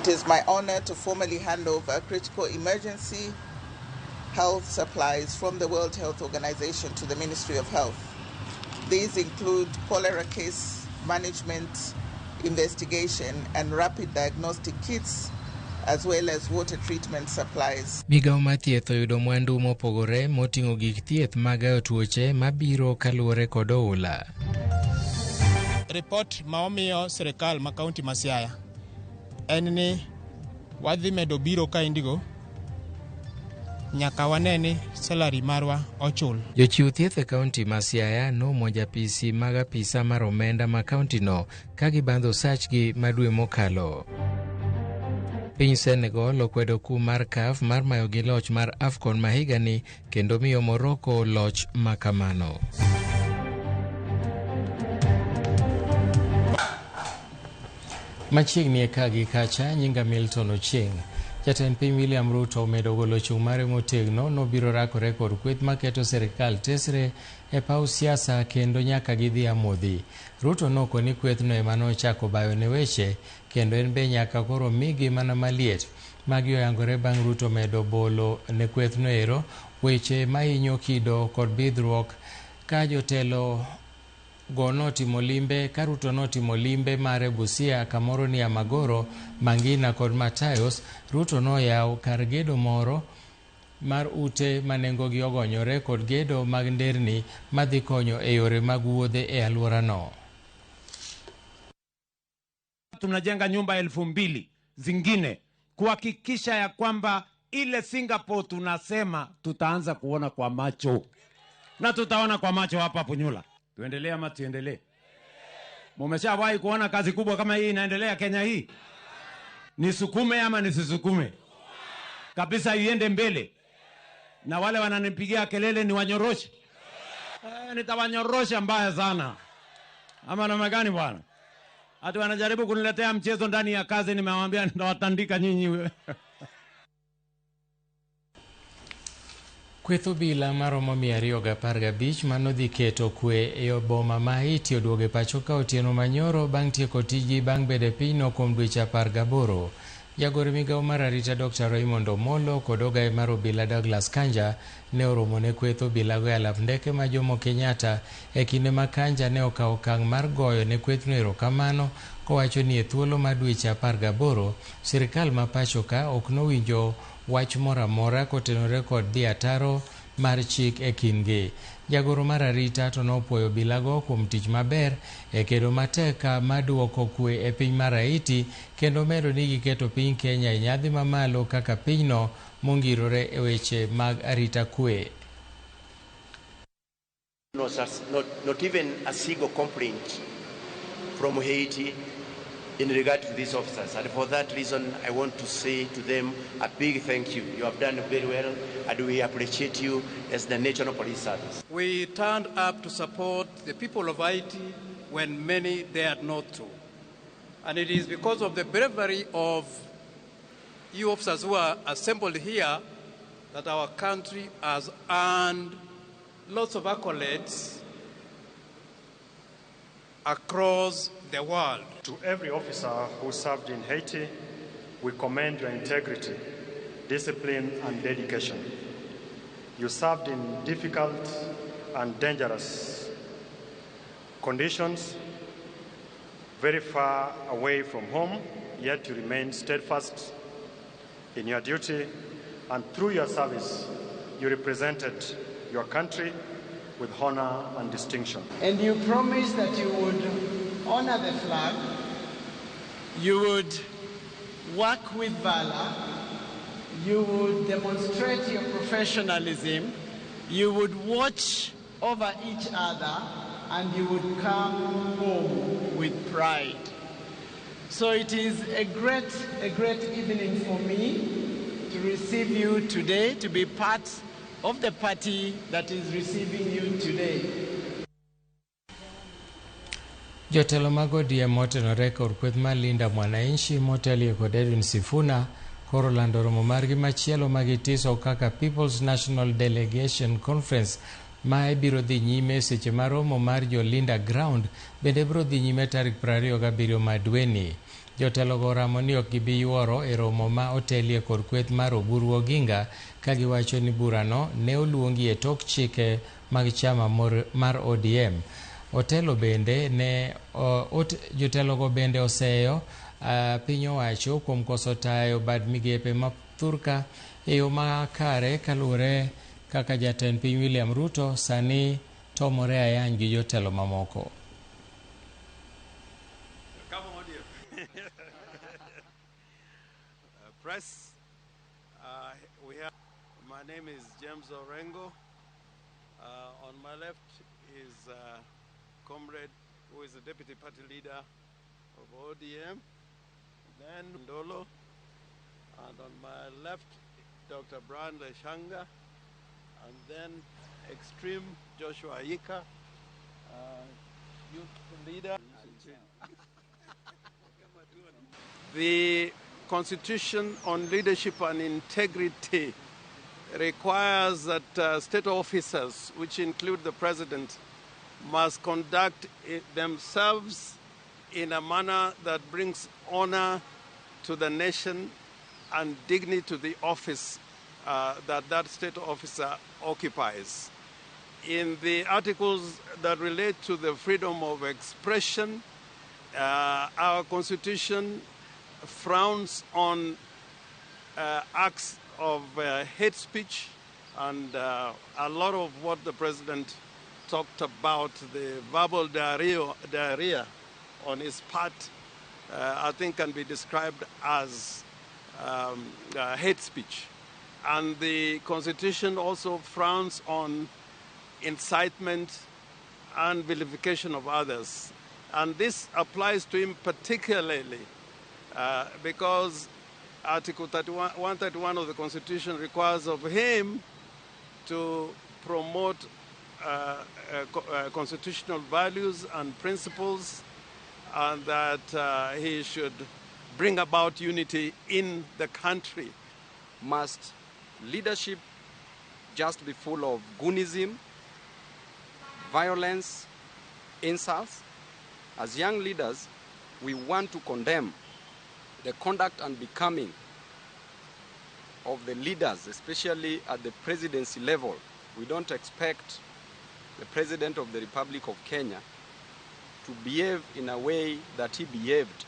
It is my honor to formally hand over critical emergency health supplies from the World Health Organization to the Ministry of Health. These include cholera case management, investigation, and rapid diagnostic kits, as well as water treatment supplies. Migao mar thieth oyudo mwandu mopogore moting'o gik thieth mag tuoche mabiro kaluwore kod oula. Report maomiyo serikal ma kaunti ma Siaya en ni wadhi medo biro ka indigo nyaka waneni salary marwa ochul. Jochiw thieth e kaunti ma Siaya nomonjo apisi mag apisa mar omenda ma kaunti no ka gibandho sachgi madwe mokalo. Piny Senegal okwedo kum mar CAF mar mayo gi loch mar AFCON ma higani kendo miyo Morocco loch makamano. Machiegni e kagi kacha nyinga Milton Ochieng. Jatend piny William Ruto omedo golo chung' mare motegno nobiro rakore kod kweth maketo serikal tesre e paw siasa kendo nyaka gidhi amodhi. Ruto noko ni kwethno ema nochako bayo ne weche kendo en be nyaka koro migi mana maliet. Magi oyangore bang' Ruto medo bolo ne kwethno ero weche mahinyo kido kod bidhruok ka jotelo go notimo limbe ka Ruto notimo limbe mare Busia kamoro ni Amagoro, Mangina kod Matayos. Ruto noyawo kar gedo moro mar ute manengo gi ogonyore kod gedo mag nderni madhi konyo e yore mag wuodhe e alwora no. Tunajenga nyumba 2,000 zingine kuhakikisha ya kwamba ile Singapore tunasema tutaanza kuona kwa macho, na tutaona kwa macho hapa Punyula. Tuendelee ama tuendelee? Mumeshawahi kuona kazi kubwa kama hii inaendelea Kenya hii? Nisukume ama nisisukume? Kabisa iende mbele. Na wale wananipigia kelele ni wanyoroshe. Nitawanyorosha mbaya sana. Ama namna gani bwana? Hata wanajaribu kuniletea mchezo ndani ya kazi, nimewaambia nitawatandika nyinyi. Kweth obila maromo 215 manodhi keto kwe e boma ma Haiti oduoge pacho ka otieno manyoro bang' tieko tiji bang' bede pinyno kuom dweche 18. Jagoro migao mar arita Dr. Raymond Omolo kod ogae mar obila Douglas Kanja ne oromo ne kweth obila go alap ndeke ma Jomo Kenyatta e kinde ma Kanja ne okawo okang' mar goyo ne kwethno erokamano kowacho ni e thuolo mar dweche 18 sirikal ma pacho ka ok nowinjo wach mora mora kotenore kod dhi ataro mar chik e kindgi. Jagoro mar arita to nopuoyo bilago kuom tich maber e kedo matek maduoko kwe e piny mar Haiti kendo medo ni giketo piny Kenya e nyadhi mamalo kaka pinyno mongirore e weche mag arita kwe. Not even a single complaint from Haiti in regard to these officers, and for that reason I want to say to them a big thank you. You have done very well and we appreciate you as the National Police Service. We turned up to support the people of Haiti when many dared not to, and it is because of the bravery of you officers who are assembled here that our country has earned lots of accolades across the world. To every officer who served in Haiti, we commend your integrity, discipline, and dedication. You served in difficult and dangerous conditions, very far away from home, yet you remain steadfast in your duty, and through your service, you represented your country with honor and distinction. And you promised that you would honor the flag, you would work with valor, you would demonstrate your professionalism, you would watch over each other, and you would come home with pride. So it is a great evening for me to receive you today, to be part of the party that is receiving you today. Jotelo mag ODM motenore kod kweth mar Linda Mwananchi motelie kod Edwin Sifuna koro lando romo margi machielo magitiso kaka People's National Delegation Conference ma ibiro dhi nyime seche mar romo mar jo Linda Ground bende biro dhi nyime tarik 27 madweni. Jotelogo oramo ni ok gibi yuoro e romo ma otelie kod kweth mar Oburu Oginga ka giwacho ni burano ne oluongi e tok chike mag chama mar ODM. Jotelogo bende oseyo piny owacho kuom koso tayo bad migepe ma thurka e yo makare kaluwore kaka jatend piny William Ruto sani tomore ayany gi jotelo mamoko. Press, my name is James Orengo. On my left is Comrade, who is the Deputy Party Leader of ODM, then Ndolo, and on my left, Dr. Brian Leshanga, and then Extreme Joshua Yika, Youth Leader. The Constitution on Leadership and Integrity requires that state officers, which include the President, must conduct themselves in a manner that brings honor to the nation and dignity to the office that state officer occupies. In the articles that relate to the freedom of expression, our Constitution frowns on acts of hate speech, and a lot of what the President talked about, the verbal diarrhea on his part, I think can be described as hate speech. And the Constitution also frowns on incitement and vilification of others. And this applies to him particularly because Article 131 of the Constitution requires of him to promote constitutional values and principles, and that he should bring about unity in the country. Must leadership just be full of goonism, violence, insults? As young leaders, we want to condemn the conduct and becoming of the leaders, especially at the presidency level. We don't expect the President of the Republic of Kenya to behave in a way that he behaved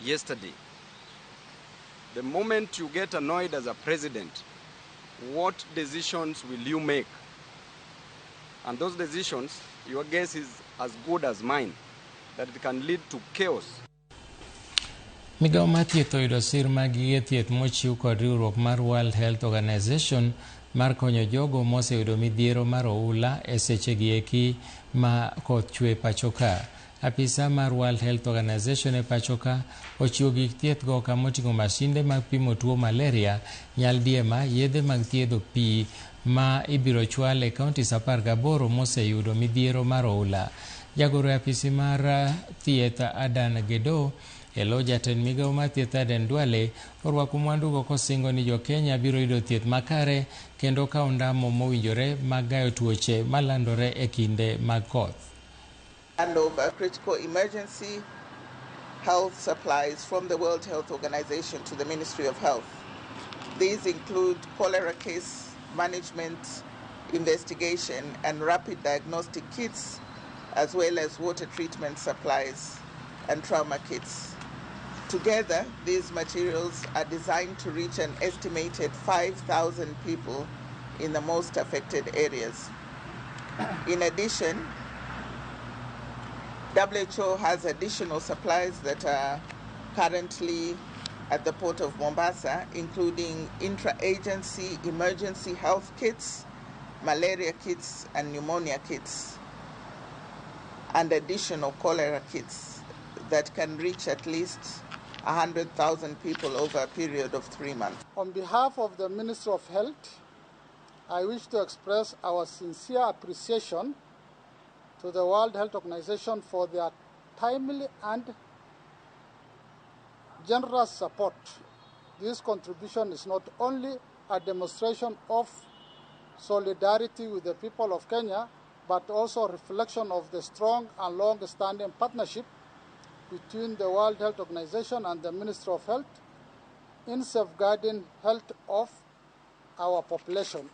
yesterday. The moment you get annoyed as a president, what decisions will you make? And those decisions, your guess is as good as mine, that it can lead to chaos. Migao mar thieth oyudo sir mag gige thieth mochiw kod riwruok mar World Health Organization mar konyo jogo moseyudo midhiero mar oula e sechegi eki ma koth chwe pachoka. Apisa mar World Health Organization e pachoka ochiwo gik thieth go kamoting'o masinde mag pimo tuo malaria, nyaldiema, yedhe mag thiedho pi ma ibiro chwal e kauntis 18 moseyudo midhiero mar oula. Jagoro apisi mar thieth Adan Gedo elo jatend migao mar thieth Aden Duale orwako mwandugo kosingo ni Jo-Kenya biro yudo thieth makare kendo kawo ndamo mowinjore mag gayo tuoche malandore e kinde mag koth. Handover critical emergency health supplies from the World Health Organization to the Ministry of Health. These include cholera case management, investigation, and rapid diagnostic kits, as well as water treatment supplies and trauma kits. Together, these materials are designed to reach an estimated 5,000 people in the most affected areas. In addition, WHO has additional supplies that are currently at the port of Mombasa, including intra-agency emergency health kits, malaria kits, and pneumonia kits, and additional cholera kits that can reach at least 100,000 people over a period of 3 months. On behalf of the Ministry of Health, I wish to express our sincere appreciation to the World Health Organization for their timely and generous support. This contribution is not only a demonstration of solidarity with the people of Kenya, but also a reflection of the strong and long-standing partnership between the World Health Organization and the Ministry of Health in safeguarding health of our population.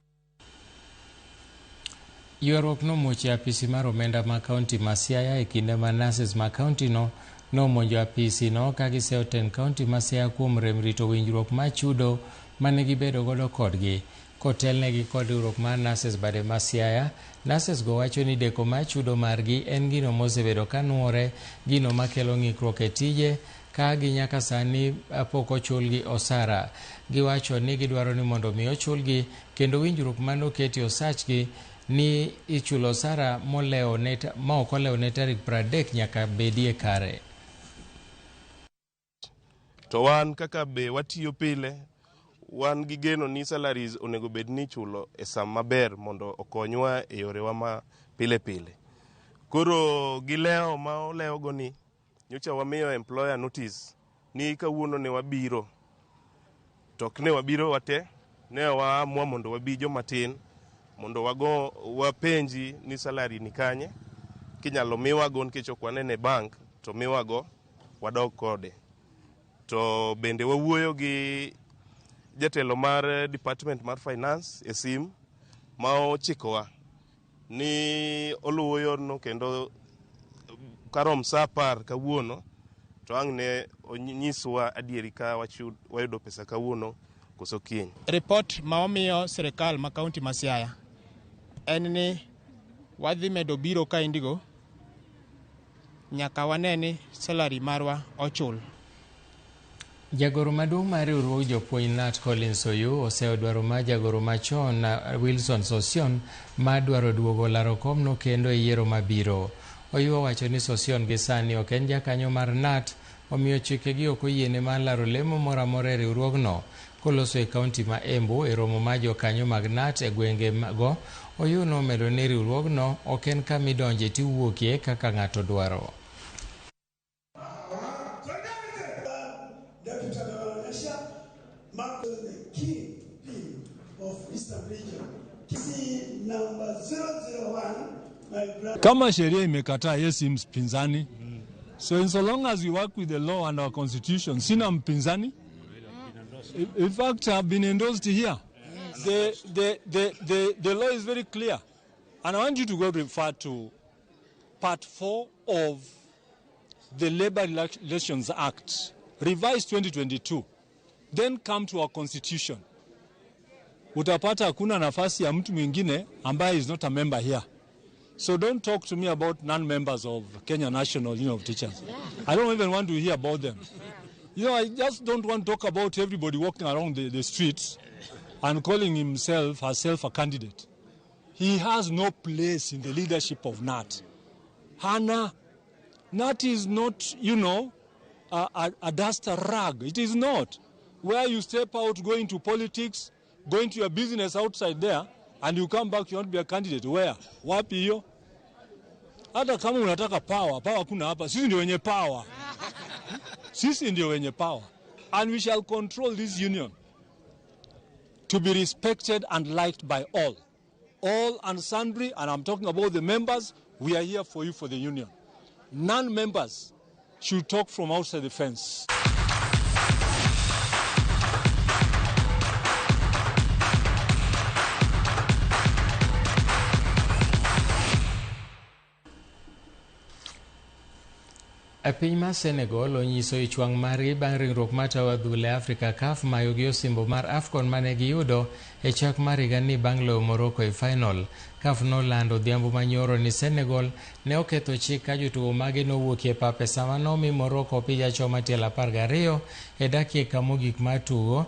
Yuarruok nomuoch e apisi mar omenda ma kaunti ma Siaya e kinde ma nurses ma kaunti no nomonjo apisi no ka giseo ten kaunti ma Siaya kuom rem rito winjruok ma chudo mane gibedo godo kodgi. Kotelnegi kod riwruok mar nurses bade ma Siaya, nurses go wacho ni deko ma chudo margi en gino mosebedo ka nuore, gino makelo ng'ikruok e tije ka ginyaka sani pok ochulgi osara. Giwacho ni gidwaro ni mondo mi ochulgi kendo winjruok manoketi osachgi ni ichulo osara ma ok olewo ne tarik 30 nyaka bedie kare. To wan kaka be watiyo pile, wan gi geno ni salaries onego bed ni chulo e sam maber mondo okonywa e yorewa ma pile pile. Koro gileo ma oleo go ni nyocha wamiyo employer notice ni kawuono ne wabiro. Tok ne wabiro wate, ne waamua mondo wabi jomatin mondo wapenji ni salary ni kanye, kinyalo miwago nikech ok wanene bank to miwago wadog kode. To bende wawuoyo gi jatelo mar department mar finance e sim ma ochikowa ni oluwo yorno kendo karom sa 10 kawuono to ang' ne onyiswa adieri ka wayudo pesa kawuono koso kiny. Report ma omiyo sirikal ma kaunti ma Siaya en ni wadhi medo biro ka indigo nyaka waneni salary marwa ochul. Jagoro maduong' mar riwruog jopuonj Nat Collins Oyu oseo dwaro ma jagoro machon Wilson Sosion ma dwaro duogo laro komno kendo e yiero mabiro. Oyu owacho ni Sosion gi sani ok en jakanyo mar Nat, omiyo chikegi ok oyiene mar laro lemo moro amora e riwruogno. Koloso e kaunti ma Embu e romo ma jokanyo mag Nat e gwenge go, Oyu nomedo ni riwruogno ok en kama idonje tiwuokie kaka ng'ato dwaro. Kama sheria imekataa yesi mpinzani. So in so long as we work with the law and our constitution, sina mpinzani. In fact, I've been endorsed here. The law is very clear. And I want you to go refer to Part 4 of the Labor Relations Act, revised 2022. Then come to our constitution. Utapata hakuna nafasi ya mtu mwingine ambaye is not a member here. So don't talk to me about non-members of Kenya National Union of Teachers. I don't even want to hear about them. I just don't want to talk about everybody walking around the streets and calling herself a candidate. He has no place in the leadership of NAT. Hannah, NAT is not, a duster rag. It is not. Where you step out, go into politics, go into your business outside there, and you come back, you want to be a candidate. Where? Wapi hiyo? Hata kama unataka power kuna hapa. Sisi ndio wenye power. Sisi ndio wenye power. And we shall control this union to be respected and liked by all. All and sundry, and I'm talking about the members, we are here for you for the union. Non-members should talk from outside the fence. E piny mar Senegal onyiso ichwang' margi bang' ringruok mar tawo adhula e Africa CAF mayo gi osimbo mar AFCON mane giyudo e chak mar higa ni bang' loyo Morocco e final. CAF nolando odhiambo manyoro ni Senegal ne oketho chik ka jotugo mage nowuok e pap e sama nomi Morocco opija choma tielo 12 e dakika mogik mar tugo